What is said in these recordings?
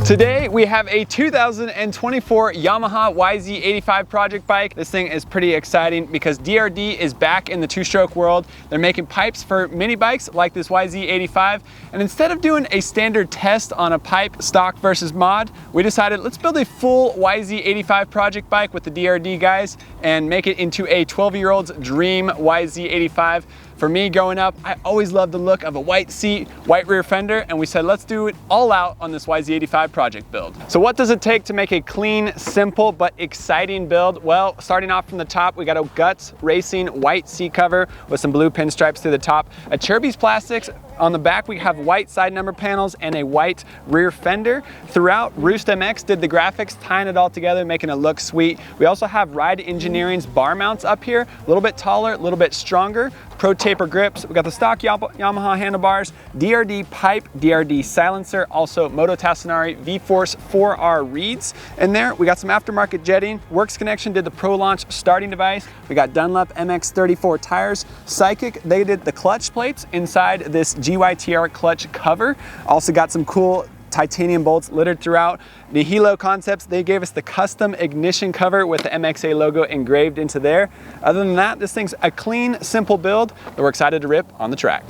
Today we have a 2024 Yamaha YZ85 project bike. This thing is pretty exciting because DR.D is back in the two-stroke world. They're making pipes for mini bikes like this YZ85, and instead of doing a standard test on a pipe stock versus mod, we decided let's build a full YZ85 project bike with the DR.D guys and make it into a 12-year-old's dream YZ85. For me growing up, I always loved the look of a white seat, white rear fender, and we said let's do it all out on this YZ85 project build. So what does it take to make a clean, simple, but exciting build? Well, starting off from the top, we got a Guts Racing white seat cover with some blue pinstripes through the top, a Cherby's plastics. On the back, we have white side number panels and a white rear fender. Throughout, Roost MX did the graphics, tying it all together, making it look sweet. We also have Ride Engineering's bar mounts up here, a little bit taller, a little bit stronger. Pro taper grips. We got the stock Yamaha handlebars, DR.D pipe, DR.D silencer, also Moto Tassinari V-Force 4R reeds. In there, we got some aftermarket jetting. Works Connection did the Pro Launch starting device. We got Dunlop MX34 tires. Psychic, they did the clutch plates inside this GYTR clutch cover. Also got some cool titanium bolts littered throughout. The Hilo Concepts, they gave us the custom ignition cover with the MXA logo engraved into there. Other than that, this thing's a clean, simple build that we're excited to rip on the track.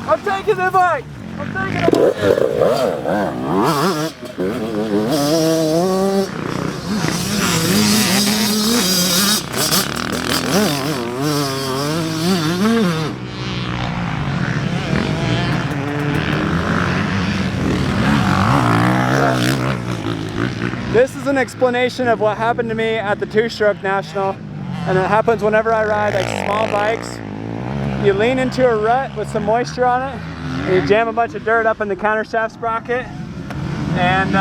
I'm taking the bike! I'm taking the This is an explanation of what happened to me at the Two-Stroke National, and it happens whenever I ride like small bikes. You lean into a rut with some moisture on it, and you jam a bunch of dirt up in the countershaft sprocket, and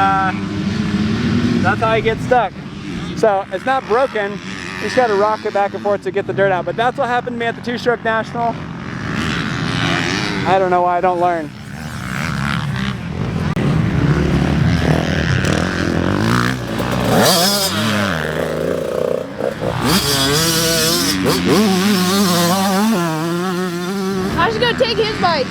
that's how you get stuck. So it's not broken, you just gotta rock it back and forth to get the dirt out. But that's what happened to me at the Two-Stroke National. I don't know why I don't learn. I should go take his bike.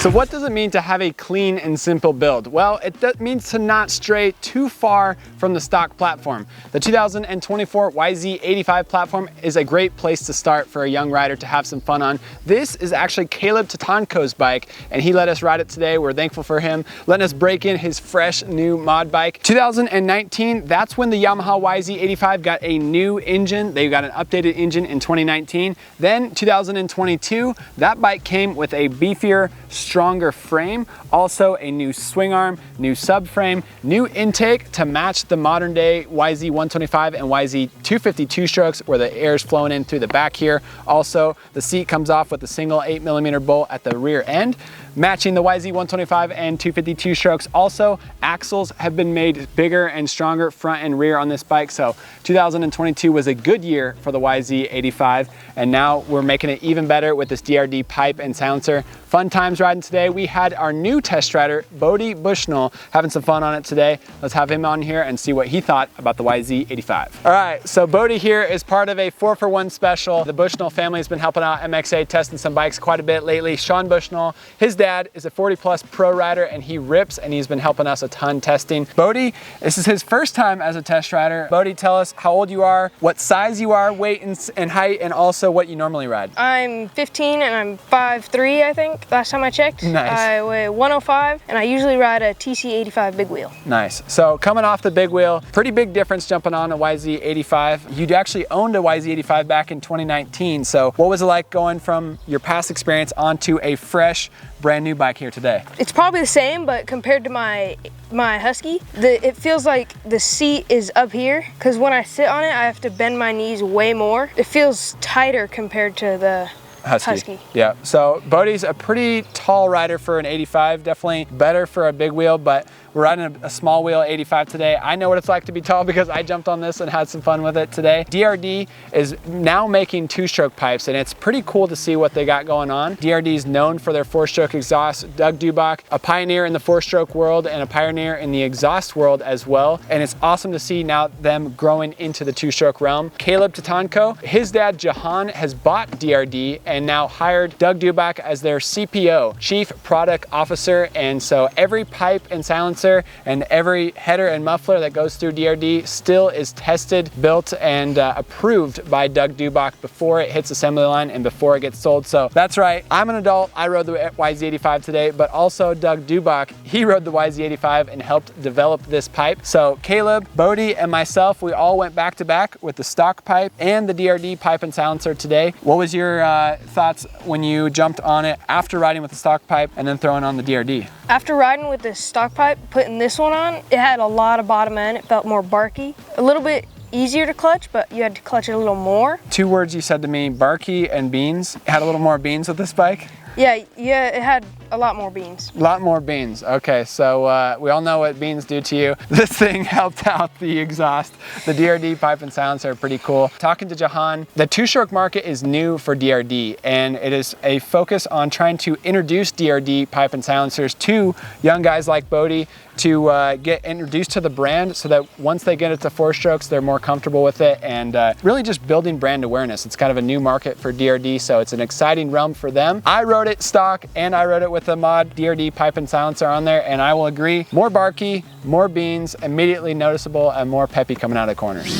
So what does it mean to have a clean and simple build? Well, it means to not stray too far from the stock platform. The 2024 YZ85 platform is a great place to start for a young rider to have some fun on. This is actually Caleb Tatanko's bike, and he let us ride it today. We're thankful for him letting us break in his fresh new mod bike. 2019, that's when the Yamaha YZ85 got a new engine. They got an updated engine in 2019. Then 2022, that bike came with a beefier, stronger frame, also a new swing arm, new subframe, new intake to match the modern day YZ125 and YZ250 two-strokes where the air is flowing in through the back here. Also, the seat comes off with a single 8mm bolt at the rear end, matching the YZ125 and 250 two-strokes. Also, axles have been made bigger and stronger front and rear on this bike. So 2022 was a good year for the YZ85, and now we're making it even better with this DR.D pipe and silencer. Fun times riding in today. We had our new test rider, Bodie Bushnell, having some fun on it today. Let's have him on here and see what he thought about the YZ85. All right, so Bodie here is part of a 4-for-1 special. The Bushnell family has been helping out MXA, testing some bikes quite a bit lately. Sean Bushnell, his dad is a 40+ pro rider and he rips, and he's been helping us a ton testing. Bodie, this is his first time as a test rider. Bodie, tell us how old you are, what size you are, weight and height, and also what you normally ride. I'm 15 and I'm 5'3", I think, last time I checked. Nice. I weigh 105 and I usually ride a TC85 big wheel. Nice. So coming off the big wheel, pretty big difference jumping on a YZ85. You actually owned a YZ85 back in 2019. So what was it like going from your past experience onto a fresh, brand new bike here today? It's probably the same, but compared to my Husky, it feels like the seat is up here, because when I sit on it, I have to bend my knees way more. It feels tighter compared to the Husky. Yeah, so Bodie's a pretty tall rider for an 85, definitely better for a big wheel, but we're riding a small wheel 85 today. I know what it's like to be tall because I jumped on this and had some fun with it today. DR.D is now making 2-stroke pipes, and it's pretty cool to see what they got going on. DR.D is known for their 4-stroke exhaust. Doug Dubach, a pioneer in the 4-stroke world and a pioneer in the exhaust world as well. And it's awesome to see now them growing into the 2-stroke realm. Caleb Tatanko, his dad Jahan has bought DR.D and now hired Doug Dubach as their CPO, Chief Product Officer. And so every pipe and silencer and every header and muffler that goes through DR.D still is tested, built, and approved by Doug Dubach before it hits assembly line and before it gets sold. So that's right, I'm an adult, I rode the YZ85 today, but also Doug Dubach, he rode the YZ85 and helped develop this pipe. So Caleb, Bodie, and myself, we all went back to back with the stock pipe and the DR.D pipe and silencer today. What was your thoughts when you jumped on it after riding with the stock pipe and then throwing on the DR.D? After riding with the stock pipe, putting this one on, it had a lot of bottom end. It felt more barky, a little bit easier to clutch, but you had to clutch it a little more. 2 words you said to me, barky and beans. It had a little more beans with this bike? Yeah, it had a lot more beans. A lot more beans. Okay, so we all know what beans do to you. This thing helped out the exhaust. The DR.D pipe and silencer are pretty cool. Talking to Jahan, the 2-stroke market is new for DR.D, and it is a focus on trying to introduce DR.D pipe and silencers to young guys like Bodie to get introduced to the brand, so that once they get it to 4-strokes, they're more comfortable with it, and really just building brand awareness. It's kind of a new market for DR.D, so it's an exciting realm for them. I rode it stock and I rode it with the mod DR.D pipe and silencer on there, and I will agree, more barky, more beans, immediately noticeable, and more peppy coming out of the corners.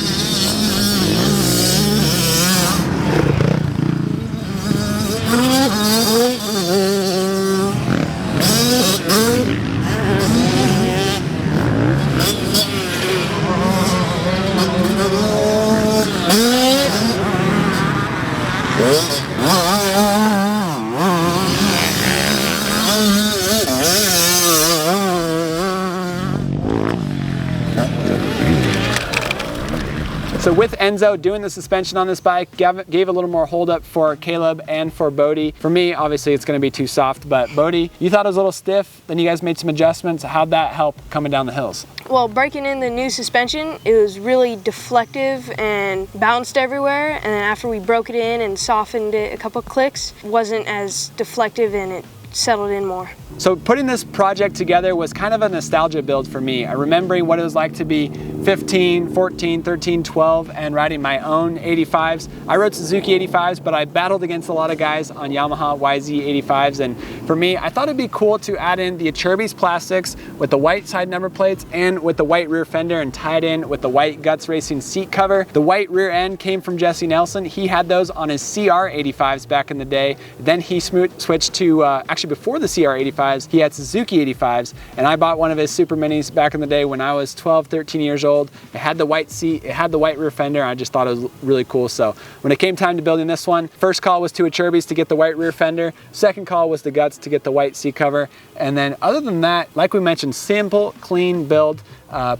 So with Enzo doing the suspension on this bike, gave a little more hold up for Caleb and for Bodie. For me, obviously it's gonna be too soft, but Bodie, you thought it was a little stiff, then you guys made some adjustments. How'd that help coming down the hills? Well, breaking in the new suspension, it was really deflective and bounced everywhere. And then after we broke it in and softened it a couple clicks, it wasn't as deflective and it settled in more. So putting this project together was kind of a nostalgia build for me. Remembering what it was like to be 15, 14, 13, 12 and riding my own 85s. I rode Suzuki 85s, but I battled against a lot of guys on Yamaha YZ85s. And for me, I thought it'd be cool to add in the Acerbis plastics with the white side number plates and with the white rear fender and tie it in with the white Guts Racing seat cover. The white rear end came from Jesse Nelson. He had those on his CR85s back in the day. Then he switched to, actually before the CR85s, he had Suzuki 85s, and I bought one of his Super Minis back in the day when I was 12, 13 years old. It had the white seat, it had the white rear fender. I just thought it was really cool. So when it came time to building this one, first call was to Acerbis to get the white rear fender. Second call was to Guts to get the white seat cover. And then other than that, like we mentioned, simple, clean build.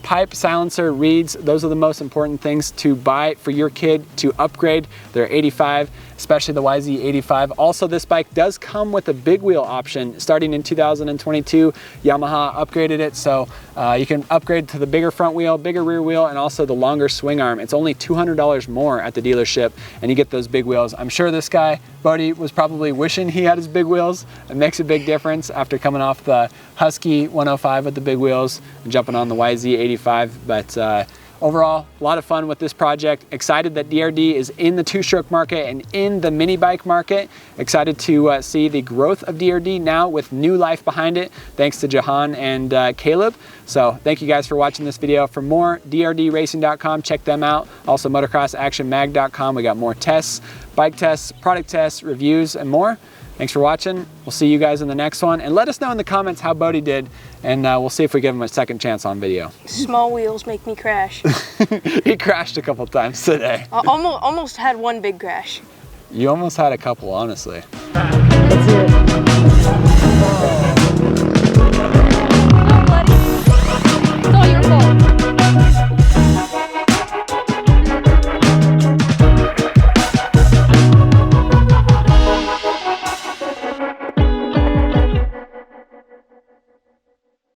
Pipe, silencer, reeds, those are the most important things to buy for your kid to upgrade their 85, especially the YZ85. Also, this bike does come with a big wheel option. Starting in 2022, Yamaha upgraded it, so you can upgrade to the bigger front wheel, bigger rear wheel, and also the longer swing arm. It's only $200 more at the dealership, and you get those big wheels. I'm sure this guy, Bodie was probably wishing he had his big wheels. It makes a big difference after coming off the Husky 105 with the big wheels and jumping on the YZ85. But overall, a lot of fun with this project. Excited that DR.D is in the two-stroke market and in the mini bike market. Excited to see the growth of DR.D now with new life behind it, thanks to Jahan and Caleb. So thank you guys for watching this video. For more, DRDRacing.com, check them out. Also motocrossactionmag.com. We got more tests, bike tests, product tests, reviews, and more. Thanks for watching. We'll see you guys in the next one. And let us know in the comments how Bodie did, and we'll see if we give him a second chance on video. Small wheels make me crash. He crashed a couple times today. I almost had one big crash. You almost had a couple, honestly. Let's see it.